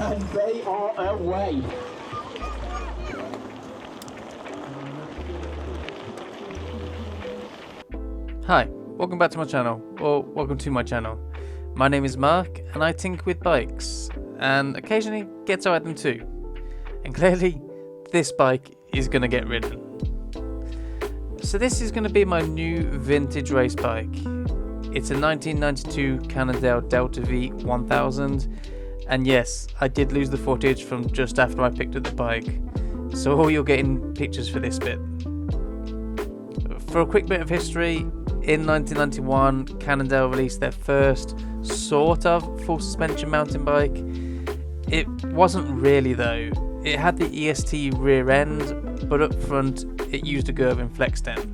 and they are away. Hi, welcome back to my channel, or welcome to my channel. My name is Mark and I tinker with bikes, and occasionally get to ride them too. And clearly, this bike is going to get ridden. So this is going to be my new vintage race bike. It's a 1992 Cannondale Delta V 1000, and yes, I did lose the footage from just after I picked up the bike, so all you're getting pictures for this bit. For a quick bit of history, in 1991, Cannondale released their first sort of full suspension mountain bike. It wasn't really though. It had the EST rear end, but up front it used a Gervin flex stem.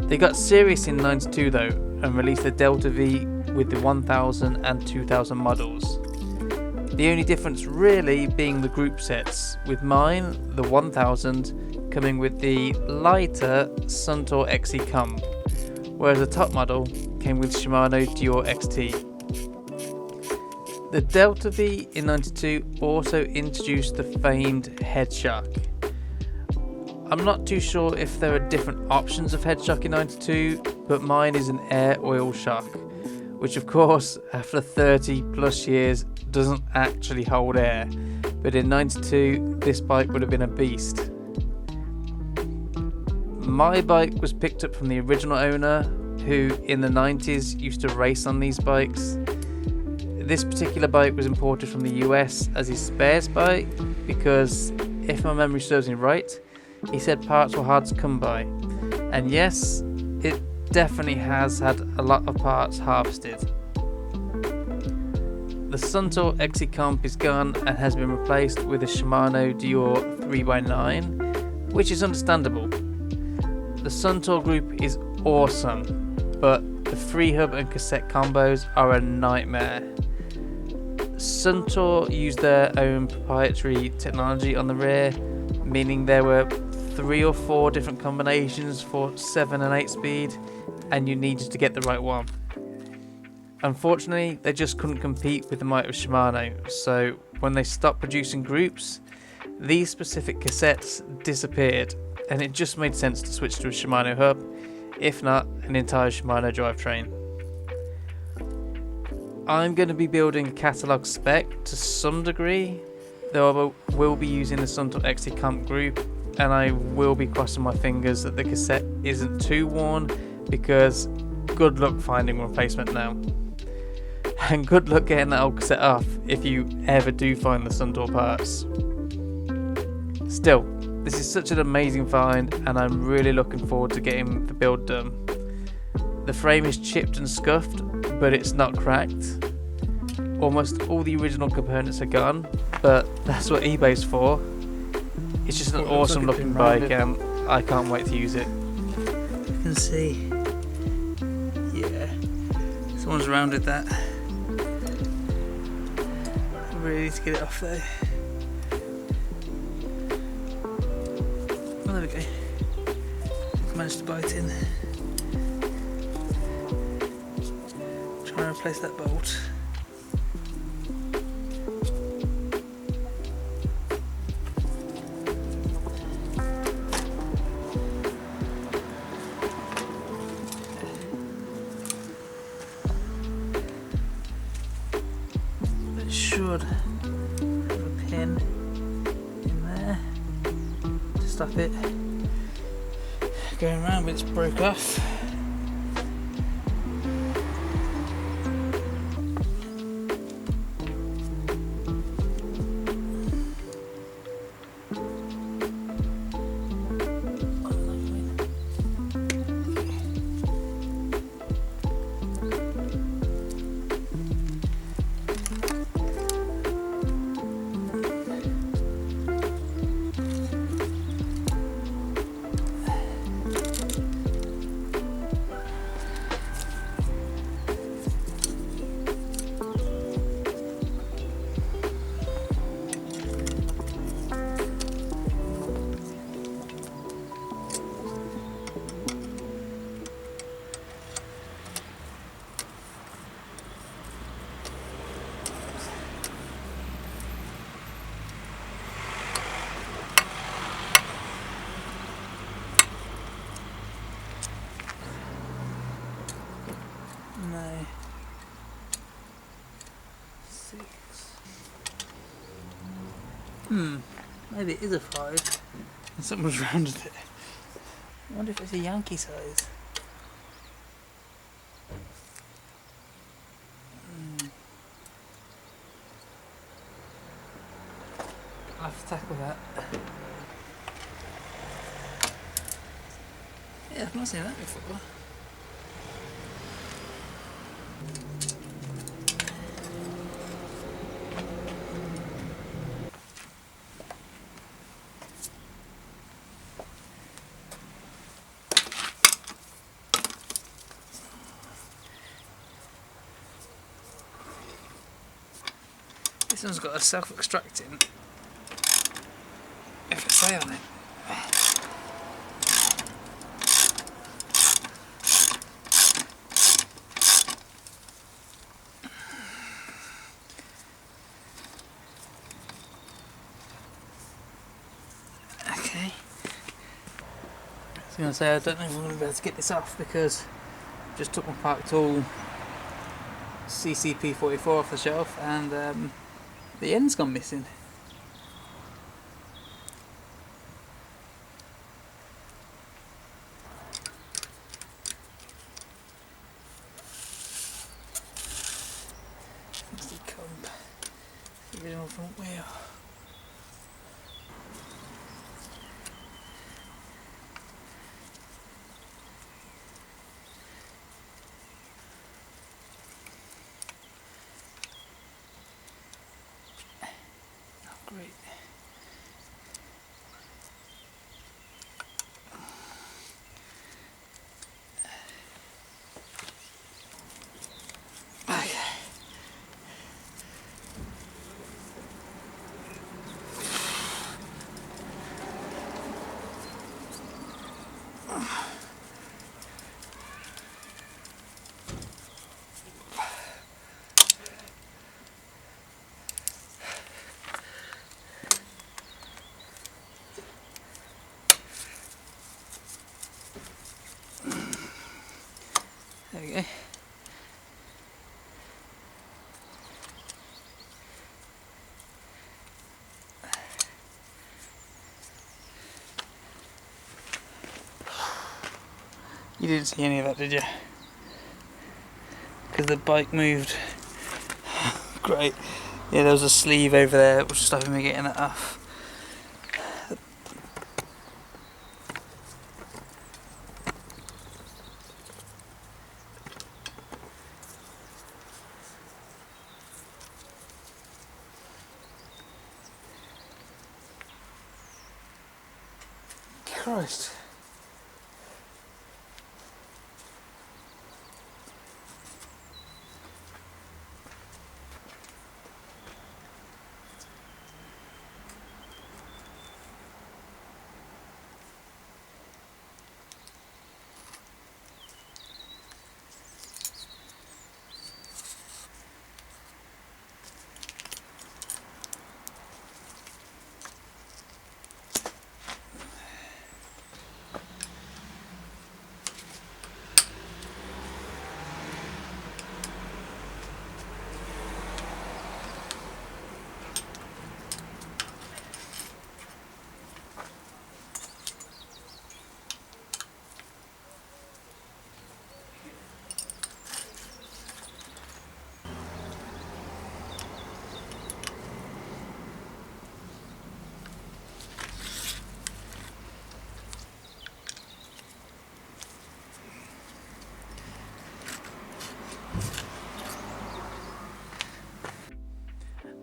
They got serious in 92 though, and released the Delta V with the 1000 and 2000 models. The only difference really being the group sets, with mine, the 1000, coming with the lighter Suntour XE Compe, whereas the top model came with Shimano Dior XT. The Delta V in 92 also introduced the famed Headshok. I'm not too sure if there are different options of Headshok in 92, but mine is an air oil shock, which of course after 30 plus years doesn't actually hold air, but in 92 this bike would have been a beast. My bike was picked up from the original owner, who in the 90s used to race on these bikes. This particular bike was imported from the US as his spares bike because, if my memory serves me right, he said parts were hard to come by. And yes, it definitely has had a lot of parts harvested. The Suntour XE Compe is gone and has been replaced with a Shimano Dior 3x9, which is understandable. The Suntour group is awesome, but the free hub and cassette combos are a nightmare. Suntour used their own proprietary technology on the rear, meaning there were 3 or 4 different combinations for 7 and 8 speed, and you needed to get the right one. Unfortunately, they just couldn't compete with the might of Shimano, so when they stopped producing groups, these specific cassettes disappeared, and it just made sense to switch to a Shimano hub, if not an entire Shimano drivetrain. I'm going to be building a catalogue spec to some degree, though I will be using the Suntour XE Compe group, and I will be crossing my fingers that the cassette isn't too worn, because good luck finding a replacement now. And good luck getting that old cassette off if you ever do find the Suntour parts. Still, this is such an amazing find, and I'm really looking forward to getting the build done. The frame is chipped and scuffed, but it's not cracked. Almost all the original components are gone, but that's what eBay's for. It's just an awesome looking bike, and I can't wait to use it. You can see, yeah, someone's rounded that. I really need to get it off though. Oh, there we go. I managed to bite in. Try and replace that bolt. Should have a pin in there to stop it going around, but it's broke off. Maybe it is a 5. And someone's rounded it. I wonder if it's a Yankee size. I'll have to tackle that. Yeah, I've not seen that before. This one's got a self-extracting FSA on it. Okay. I was going to say I don't know if I'm going to be able to get this off because I just took my Park Tool CCP 44 off the shelf and the end's gone missing. That's the Compe, the original front wheel. Great. Okay. There we go. You didn't see any of that, did you? Because the bike moved. Great. Yeah, there was a sleeve over there which was stopping me getting it off. Christ.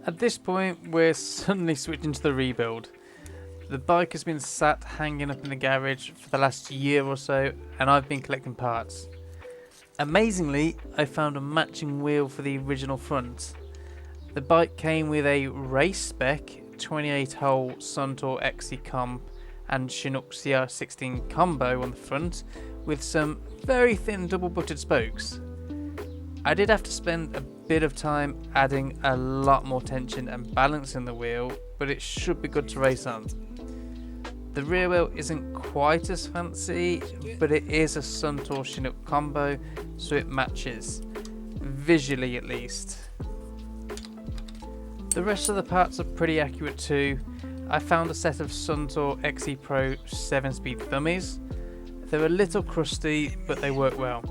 At this point, we're suddenly switching to the rebuild. The bike has been sat hanging up in the garage for the last year or so, and I've been collecting parts. Amazingly, I found a matching wheel for the original front. The bike came with a race spec 28-hole Suntour XE Comp and Chinook CR16 combo on the front, with some very thin double-butted spokes. I did have to spend a bit of time adding a lot more tension and balance in the wheel, but it should be good to race on. The rear wheel isn't quite as fancy, but it is a Suntour Chinook combo, so it matches, visually at least. The rest of the parts are pretty accurate too. I found a set of Suntour XE Pro 7-speed thummies. They're a little crusty, but they work well.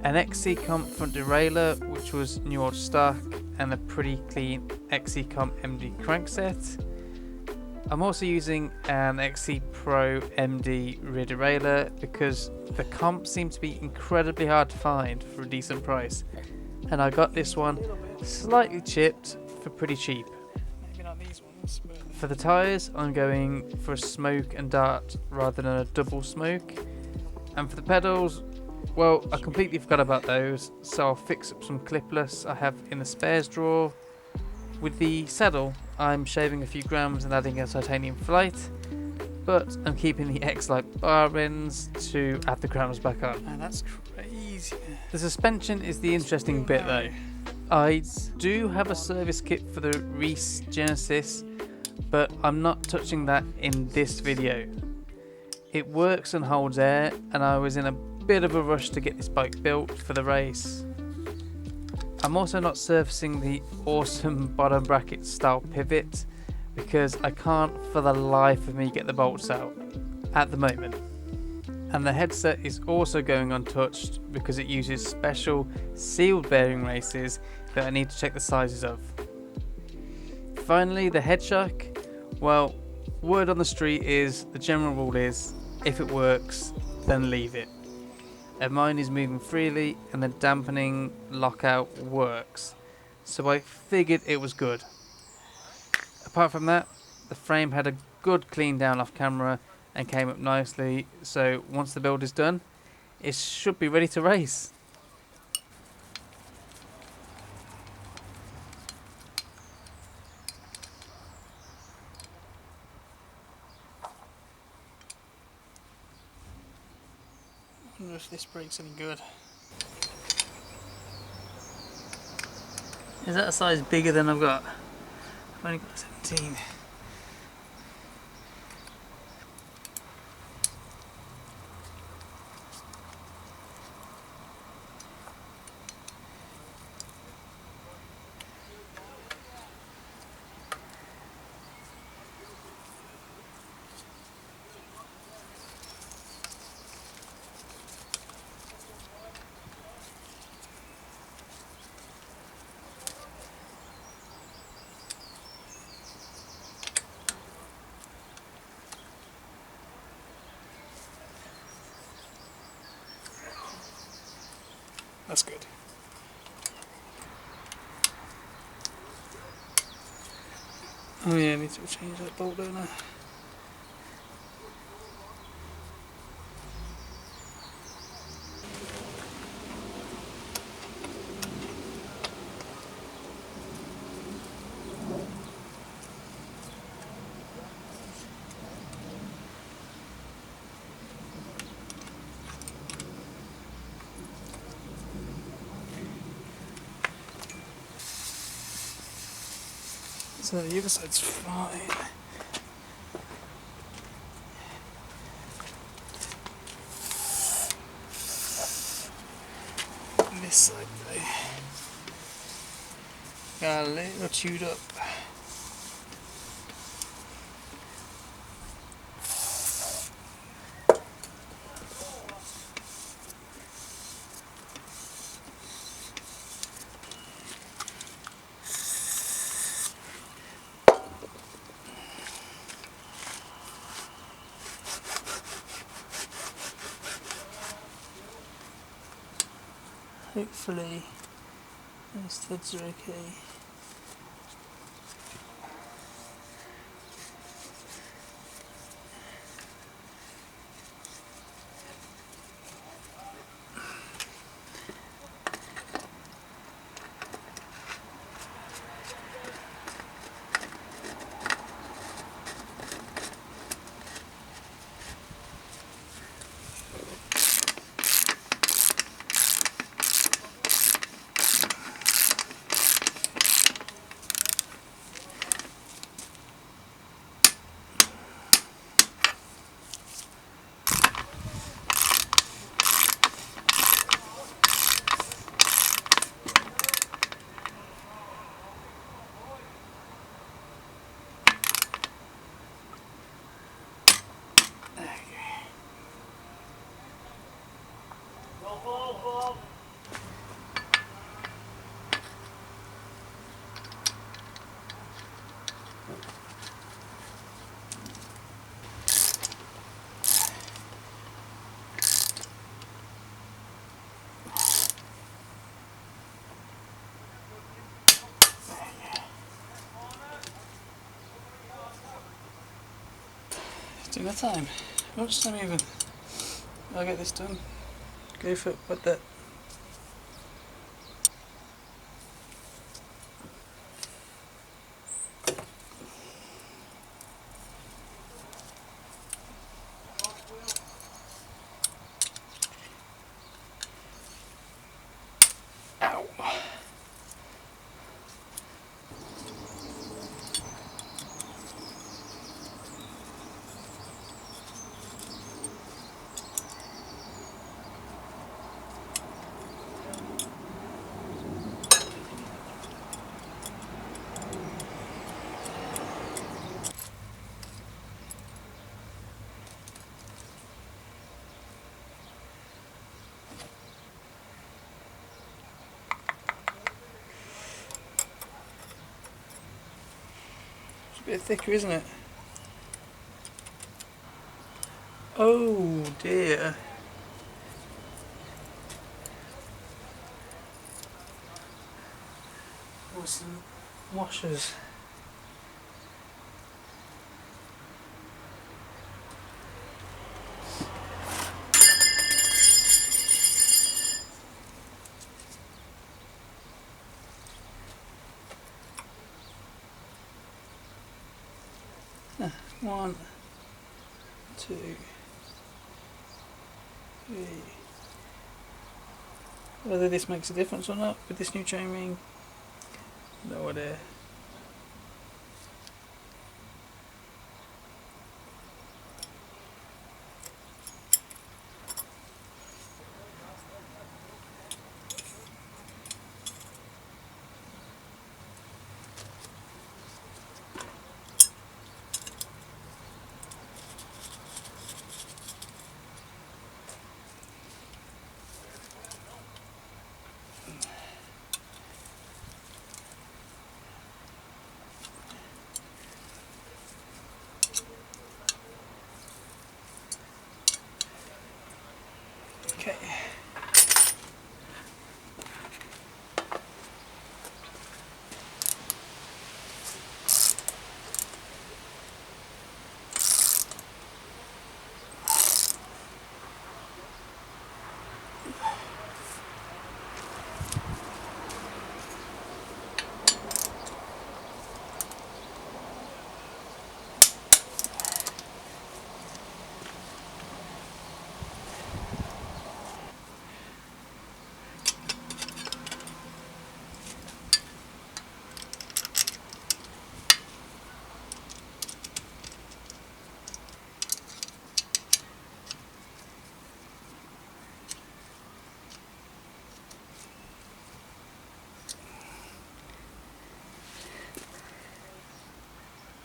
An XE Comp front derailleur, which was new old stock, and a pretty clean XE Comp MD crankset. I'm also using an XE Pro MD rear derailleur because the comp seems to be incredibly hard to find for a decent price, and I got this one slightly chipped for pretty cheap. Maybe not these ones, but for the tyres I'm going for a smoke and dart rather than a double smoke, and for the pedals, well, I completely forgot about those, so I'll fix up some clipless I have in the spares drawer. With the saddle, I'm shaving a few grams and adding a titanium Flite, but I'm keeping the X-Lite bar ends to add the grams back on. Man, that's crazy. The suspension is the interesting bit though. I do have a service kit for the Rtichey Genesis, but I'm not touching that in this video. It works and holds air, and I was in a bit of a rush to get this bike built for the race. I'm also not surfacing the awesome bottom bracket style pivot because I can't for the life of me get the bolts out at the moment. And the headset is also going untouched because it uses special sealed bearing races that I need to check the sizes of. Finally, the Headshok. Well, word on the street is, the general rule is, if it works, then leave it. And mine is moving freely and the dampening lockout works, so I figured it was good. Apart from that, the frame had a good clean down off camera and came up nicely, so once the build is done, it should be ready to race. I wonder if this brake's any good. Is that a size bigger than I've got? I've only got 17. That's good. Oh yeah, I need to change that bolt, don't I? So the other side's fine. And this side though, got a little chewed up. Hopefully those studs are okay. Dinner time. Lunchtime even. I'll get this done. Go for it, what that. Ow. It's a bit thicker, isn't it? Oh dear. Oh, some washers. One, two, three. Whether this makes a difference or not with this new chain ring, no idea. Okay.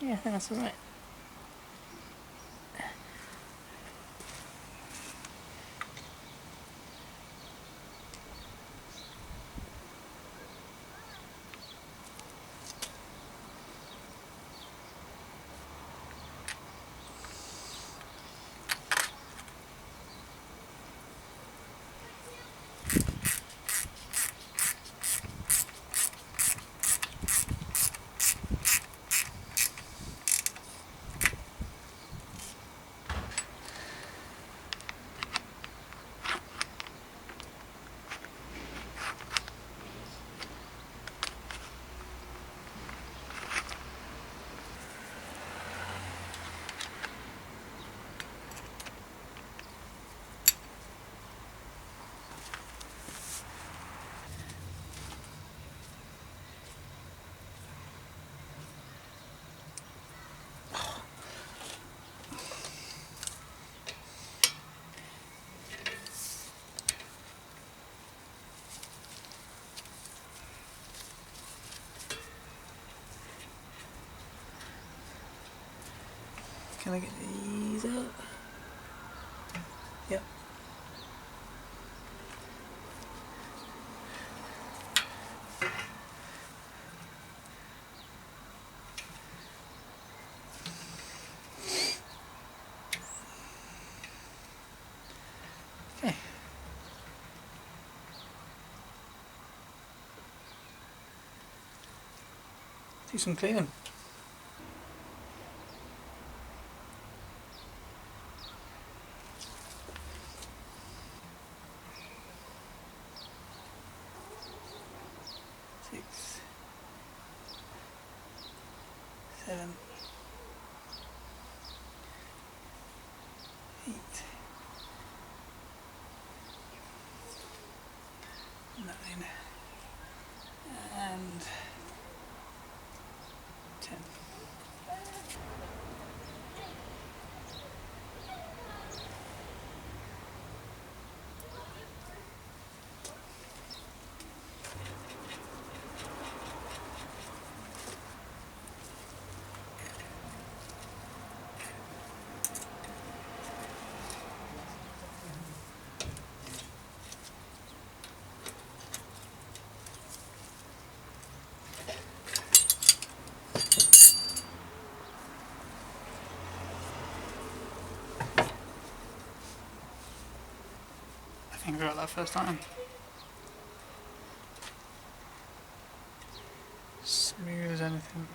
Yeah, I think that's alright. Can I get these out? Yep. Okay. Do some cleaning. 6, 7, 8, 9, and 10. I think I got that first time. Smooth as anything.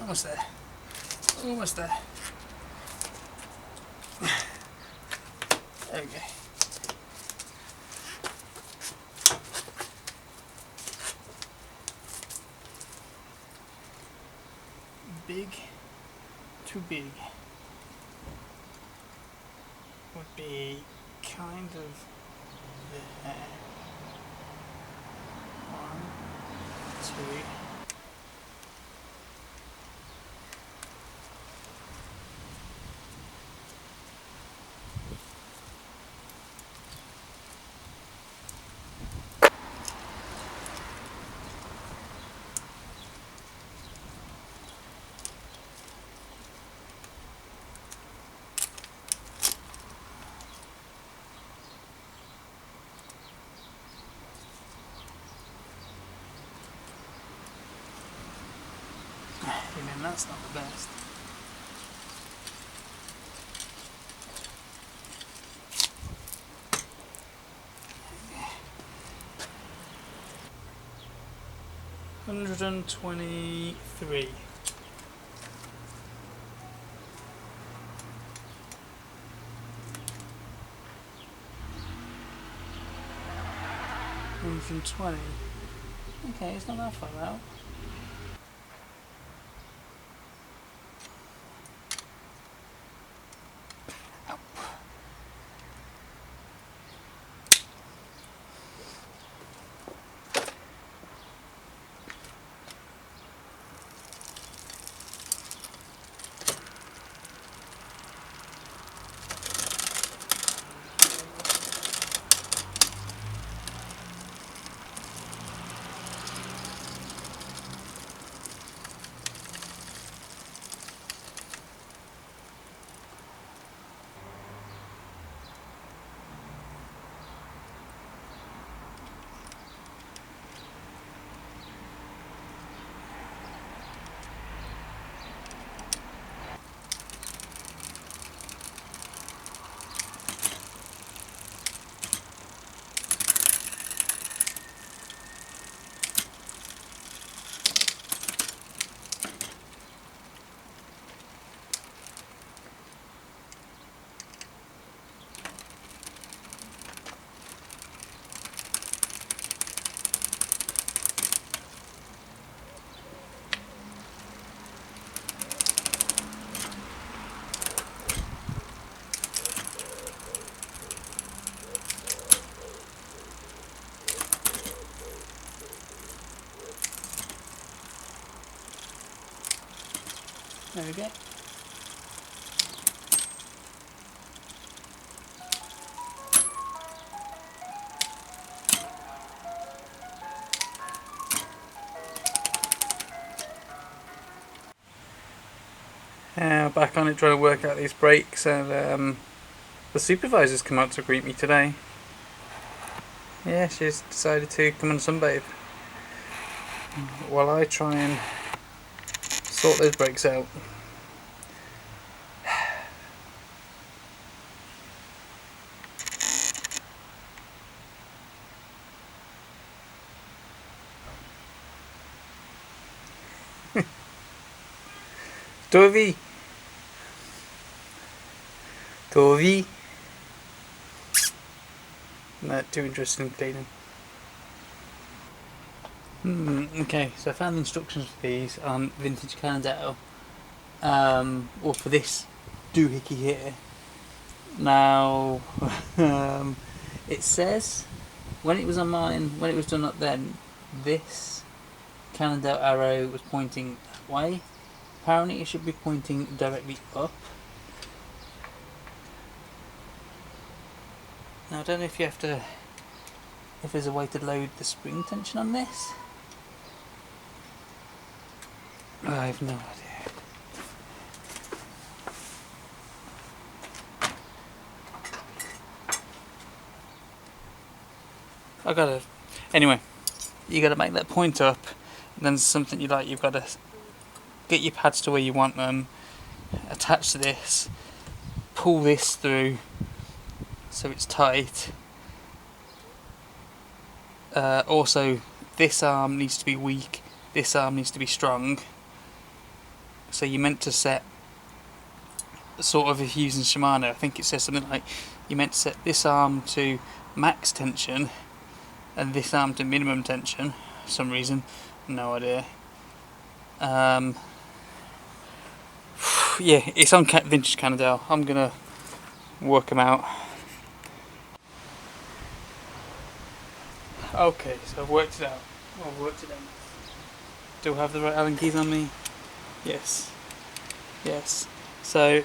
Almost there. Almost there. There we go. Big, too big would be kind of there. 1, 2. Even that's not the best. $123. $120. Okay, it's not that far out. There we go. Back on it trying to work out these brakes, and the supervisor's come out to greet me today. Yeah, she's decided to come and sunbathe while I try and sort those brakes out. Tovi! Tovi! Not too interested in cleaning. Okay, so I found the instructions for these on Vintage Cannondale, or for this doohickey here. Now, it says, when it was on mine, when it was done up then, this Cannondale arrow was pointing that way. Apparently it should be pointing directly up. Now I don't know if you have to, if there's a way to load the spring tension on this. I have no idea. I gotta, anyway, you gotta make that point up, and then something you like, you've gotta get your pads to where you want them, attach to this, pull this through so it's tight. Also, this arm needs to be weak, this arm needs to be strong. So you're meant to set, sort of, if you're using Shimano, I think it says something like you're meant to set this arm to max tension and this arm to minimum tension for some reason, no idea. Yeah, it's on Vintage Cannondale. I'm gonna work them out. Okay, so I've worked it out. Do I have the right Allen keys on me? Yes. Yes. So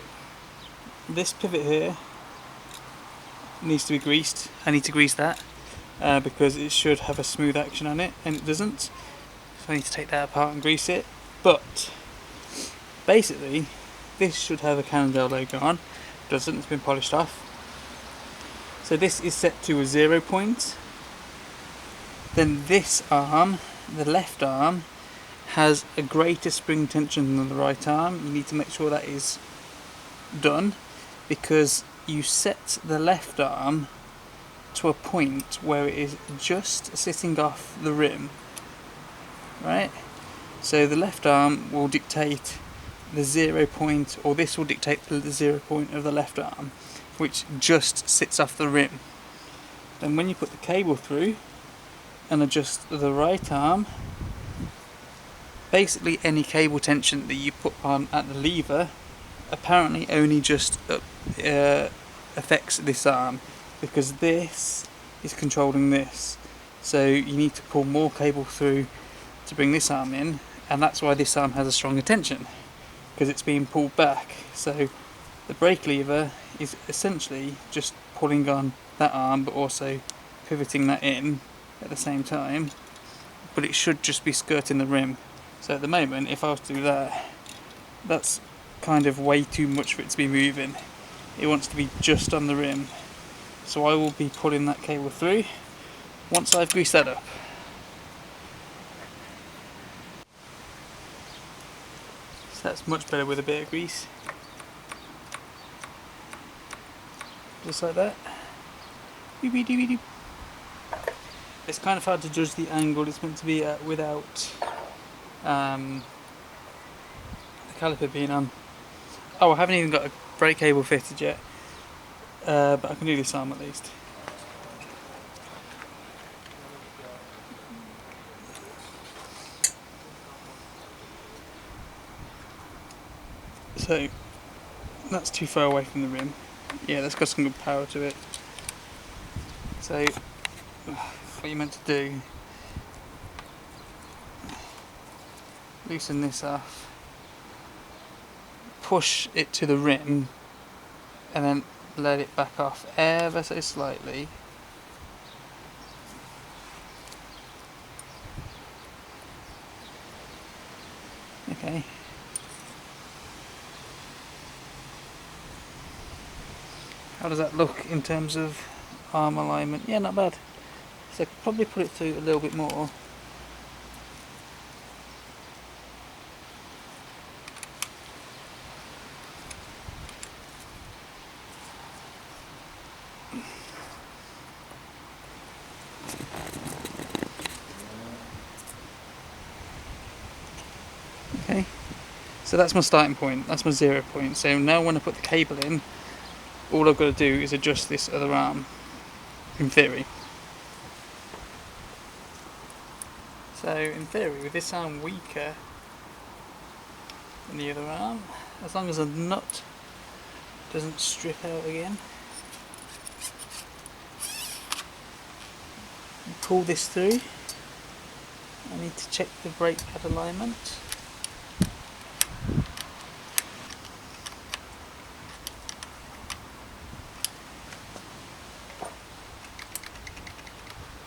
this pivot here needs to be greased. I need to grease that because it should have a smooth action on it, and it doesn't. So I need to take that apart and grease it. But basically, this should have a Cannondale logo on. It doesn't. It's been polished off. So this is set to a 0 point. Then this arm, the left arm, has a greater spring tension than the right arm. You need to make sure that is done, because you set the left arm to a point where it is just sitting off the rim, right? So the left arm will dictate the 0 point, or this will dictate the 0 point of the left arm, which just sits off the rim. Then when you put the cable through and adjust the right arm, basically any cable tension that you put on at the lever apparently only just affects this arm, because this is controlling this. So you need to pull more cable through to bring this arm in, and that's why this arm has a stronger tension, because it's being pulled back. So the brake lever is essentially just pulling on that arm, but also pivoting that in at the same time, but it should just be skirting the rim. So at the moment, if I was to do that, that's kind of way too much for it to be moving. It wants to be just on the rim. So I will be pulling that cable through once I've greased that up. So that's much better with a bit of grease. Just like that. It's kind of hard to judge the angle it's meant to be at without the caliper being on. Oh, I haven't even got a brake cable fitted yet, but I can do this arm at least. So that's too far away from the rim. Yeah, that's got some good power to it. So what you're meant to do, loosen this off, push it to the rim and then let it back off ever so slightly. Okay. How does that look in terms of arm alignment? Yeah, not bad. So I could probably put it through a little bit more. Okay, so that's my starting point, that's my 0 point. So now when I put the cable in, all I've got to do is adjust this other arm, in theory. So in theory, with this arm weaker than the other arm, as long as the nut doesn't strip out again, pull this through. I need to check the brake pad alignment.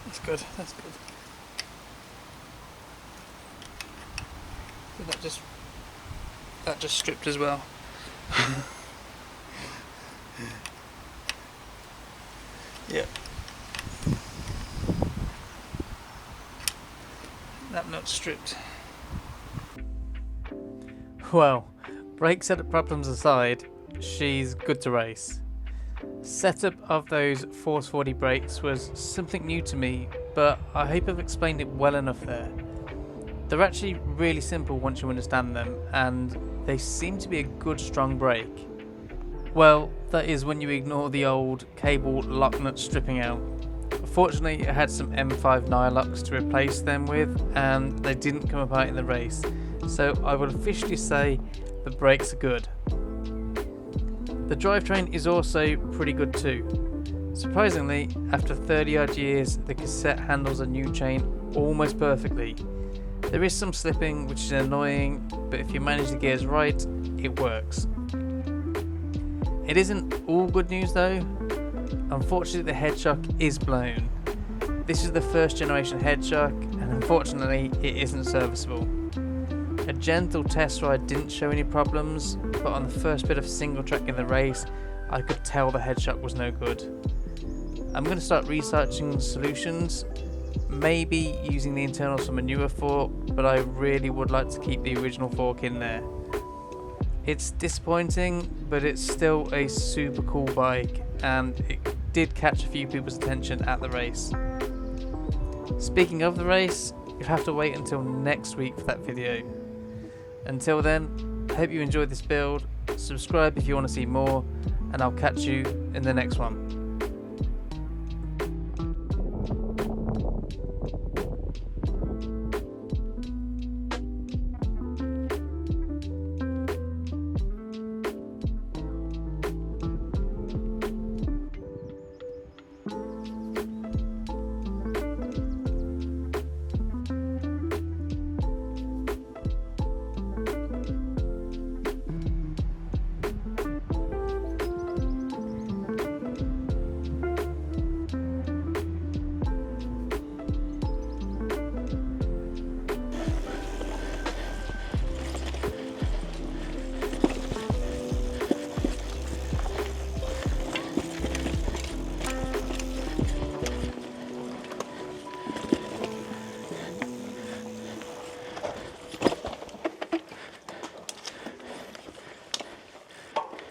That's good, that's good. So that just stripped as well. Yeah. That nut stripped. Well, brake setup problems aside, she's good to race. Setup of those Force 40 brakes was something new to me, but I hope I've explained it well enough there. They're actually really simple once you understand them, and they seem to be a good strong brake. Well, that is when you ignore the old cable lock nut stripping out. Fortunately, I had some M5 Nylocks to replace them with, and they didn't come apart in the race, so I will officially say the brakes are good. The drivetrain is also pretty good too. Surprisingly, after 30 odd years, the cassette handles a new chain almost perfectly. There is some slipping, which is annoying, but if you manage the gears right, it works. It isn't all good news though. Unfortunately, the Headshok is blown. This is the first generation Headshok, and unfortunately, it isn't serviceable. A gentle test ride didn't show any problems, but on the first bit of single track in the race, I could tell the Headshok was no good. I'm going to start researching solutions, maybe using the internals from a newer fork, but I really would like to keep the original fork in there. It's disappointing, but it's still a super cool bike, and it did catch a few people's attention at the race. Speaking of the race, you'll have to wait until next week for that video. Until then, I hope you enjoyed this build, subscribe if you want to see more, and I'll catch you in the next one.